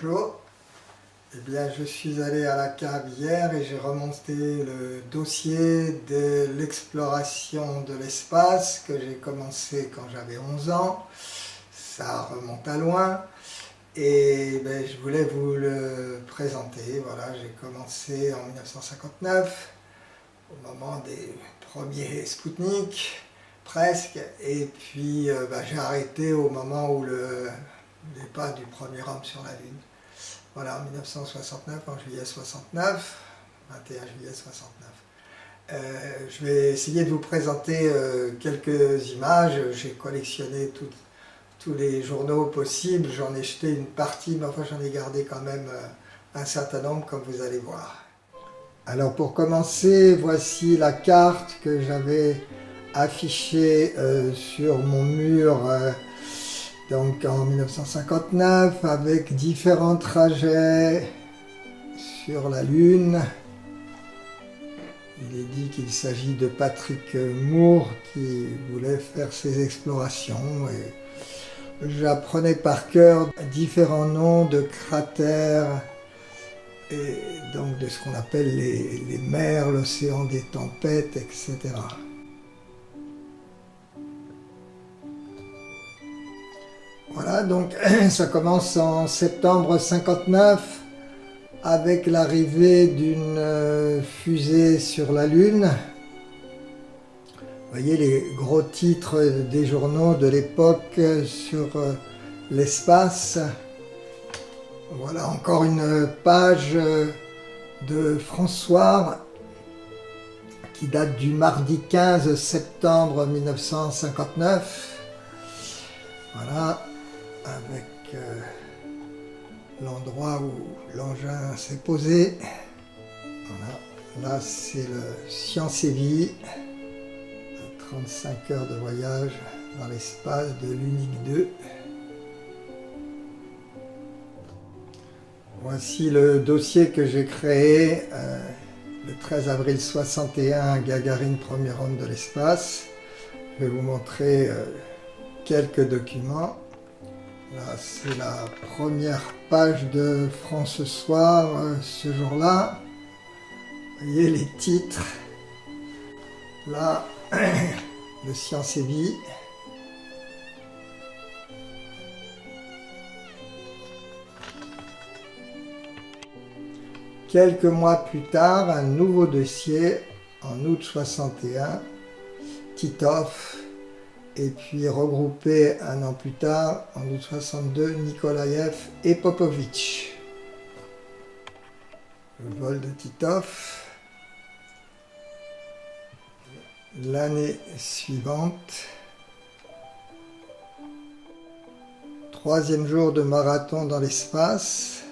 Bonjour. Eh bien, je suis allé à la cave hier et j'ai remonté le dossier de l'exploration de l'espace que j'ai commencé quand j'avais 11 ans. Ça remonte à loin et je voulais vous le présenter. Voilà, j'ai commencé en 1959, au moment des premiers Spoutnik, presque, et puis j'ai arrêté au moment où le départ du premier homme sur la Lune. Voilà, en 1969, en juillet 69, 21 juillet 69. Je vais essayer de vous présenter quelques images. J'ai collectionné tous les journaux possibles. J'en ai jeté une partie, mais enfin j'en ai gardé quand même un certain nombre, comme vous allez voir. Alors pour commencer, voici la carte que j'avais affichée sur mon mur donc en 1959, avec différents trajets sur la Lune. Il est dit qu'il s'agit de Patrick Moore qui voulait faire ses explorations. Et j'apprenais par cœur différents noms de cratères et donc de ce qu'on appelle les mers, l'océan des tempêtes, etc. Voilà, donc ça commence en septembre 59 avec l'arrivée d'une fusée sur la Lune. Vous voyez les gros titres des journaux de l'époque sur l'espace. Voilà encore une page de François qui date du mardi 15 septembre 1959. Voilà. Avec l'endroit où l'engin s'est posé. Voilà. Là, c'est le Science et Vie, 35 heures de voyage dans l'espace de l'Unique 2. Voici le dossier que j'ai créé le 13 avril 61, Gagarine, premier homme de l'espace. Je vais vous montrer quelques documents. Là, c'est la première page de France Soir ce jour-là. Vous voyez les titres. Là, le Science et Vie. Quelques mois plus tard, un nouveau dossier, en août 61, Titov. Et puis regroupé un an plus tard, en août 62, Nikolaïev et Popovitch. Le vol de Titov. L'année suivante, troisième jour de marathon dans l'espace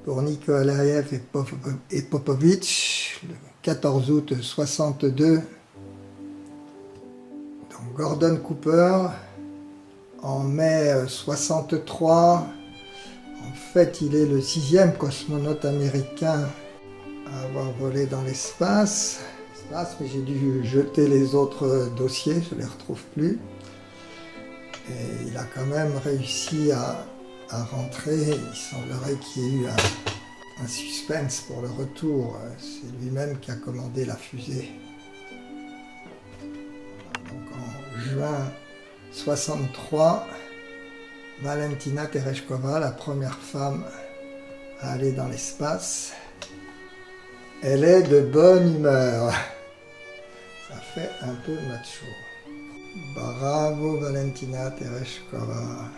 pour Nikolaïev et Popovitch, le 14 août 62. Gordon Cooper, en mai 63, en fait il est le 6e cosmonaute américain à avoir volé dans l'espace, mais j'ai dû jeter les autres dossiers, je ne les retrouve plus. Et il a quand même réussi à rentrer, il semblerait qu'il y ait eu un suspense pour le retour, c'est lui-même qui a commandé la fusée. Juin 63, Valentina Tereshkova, la première femme à aller dans l'espace. Elle est de bonne humeur. Ça fait un peu macho. Bravo Valentina Tereshkova.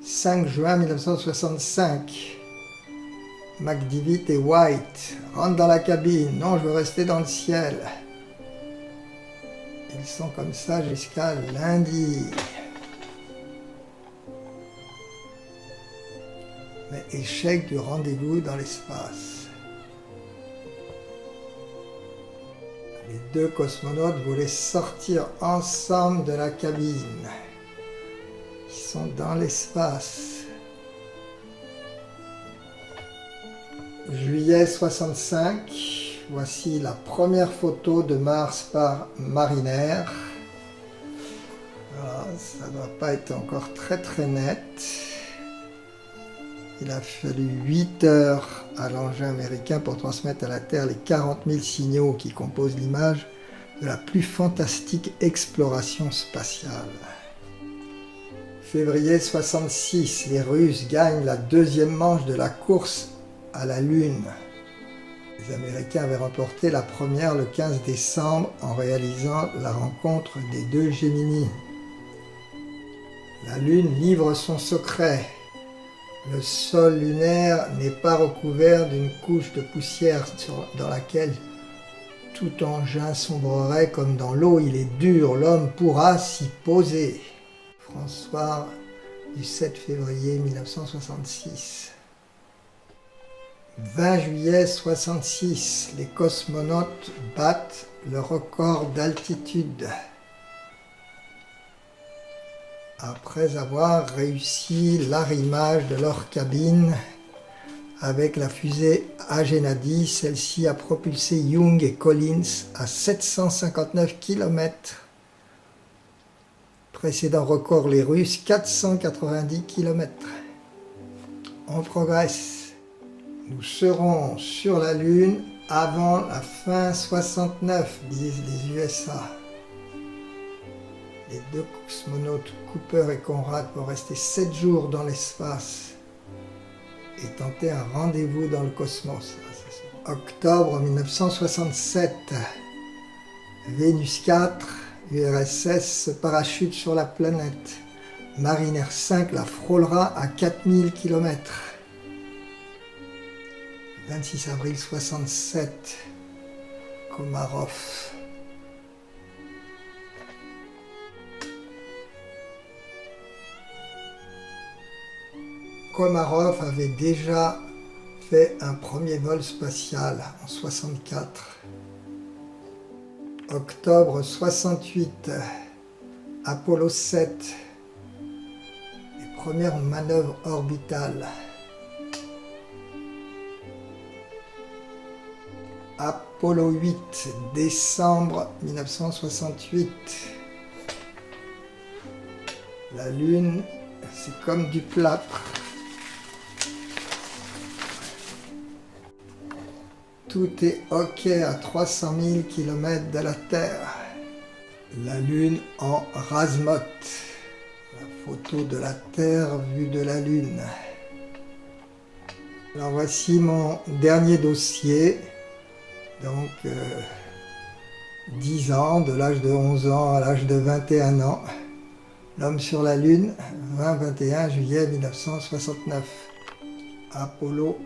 5 juin 1965. McDivitt et White rentrent dans la cabine. Non, je veux rester dans le ciel. Ils sont comme ça jusqu'à lundi. Mais échec du rendez-vous dans l'espace. Les deux cosmonautes voulaient sortir ensemble de la cabine. Ils sont dans l'espace. Juillet 65. Voici la première photo de Mars par Mariner. Voilà, ça ne doit pas être encore très net. Il a fallu 8 heures à l'engin américain pour transmettre à la Terre les 40 000 signaux qui composent l'image de la plus fantastique exploration spatiale. Février 66, les Russes gagnent la deuxième manche de la course à la Lune. Les Américains avaient remporté la première le 15 décembre en réalisant la rencontre des deux Gemini. La Lune livre son secret. Le sol lunaire n'est pas recouvert d'une couche de poussière dans laquelle tout engin sombrerait comme dans l'eau. Il est dur, l'homme pourra s'y poser. François du 7 février 1966. 20 juillet 66, les cosmonautes battent le record d'altitude. Après avoir réussi l'arrimage de leur cabine avec la fusée Agena-10, celle-ci a propulsé Young et Collins à 759 km. Précédent record, les Russes, 490 km. On progresse. Nous serons sur la Lune avant la fin 69, disent les USA. Les deux cosmonautes Cooper et Conrad vont rester 7 jours dans l'espace et tenter un rendez-vous dans le cosmos. Octobre 1967, Vénus 4, URSS se parachute sur la planète. Mariner 5 la frôlera à 4000 km. 26 avril 67, Komarov. Komarov avait déjà fait un premier vol spatial en 64. Octobre 68, Apollo 7, les premières manœuvres orbitales. Apollo 8, décembre 1968. La Lune, c'est comme du plâtre. Tout est OK à 300 000 km de la Terre. La Lune en Razmot. La photo de la Terre vue de la Lune. Alors voici mon dernier dossier. Donc 10 ans, de l'âge de 11 ans à l'âge de 21 ans. L'homme sur la Lune, 20-21 juillet 1969. Apollo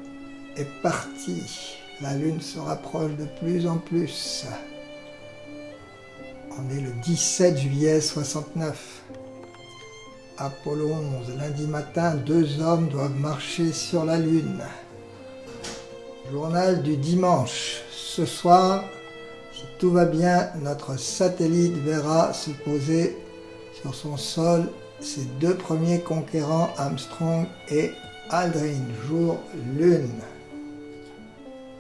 est parti. La Lune se rapproche de plus en plus. On est le 17 juillet 69. Apollo 11, lundi matin, 2 hommes doivent marcher sur la Lune. Journal du dimanche. Ce soir, si tout va bien, notre satellite verra se poser sur son sol ses 2 premiers conquérants, Armstrong et Aldrin, jour-lune.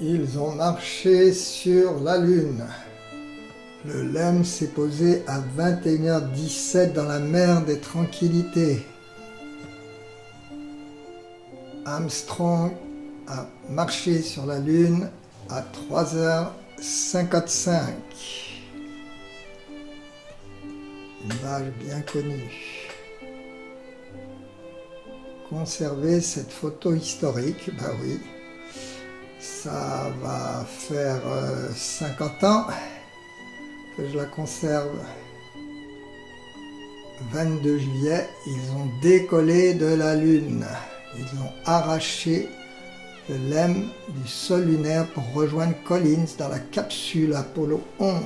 Ils ont marché sur la Lune. Le LEM s'est posé à 21h17 dans la mer des Tranquillités. Armstrong a marché sur la Lune à 3h55. Une image bien connue. Conserver cette photo historique, bah oui. Ça va faire 50 ans que je la conserve. 22 juillet, ils ont décollé de la Lune. Ils ont arraché le LEM du sol lunaire pour rejoindre Collins dans la capsule Apollo 11.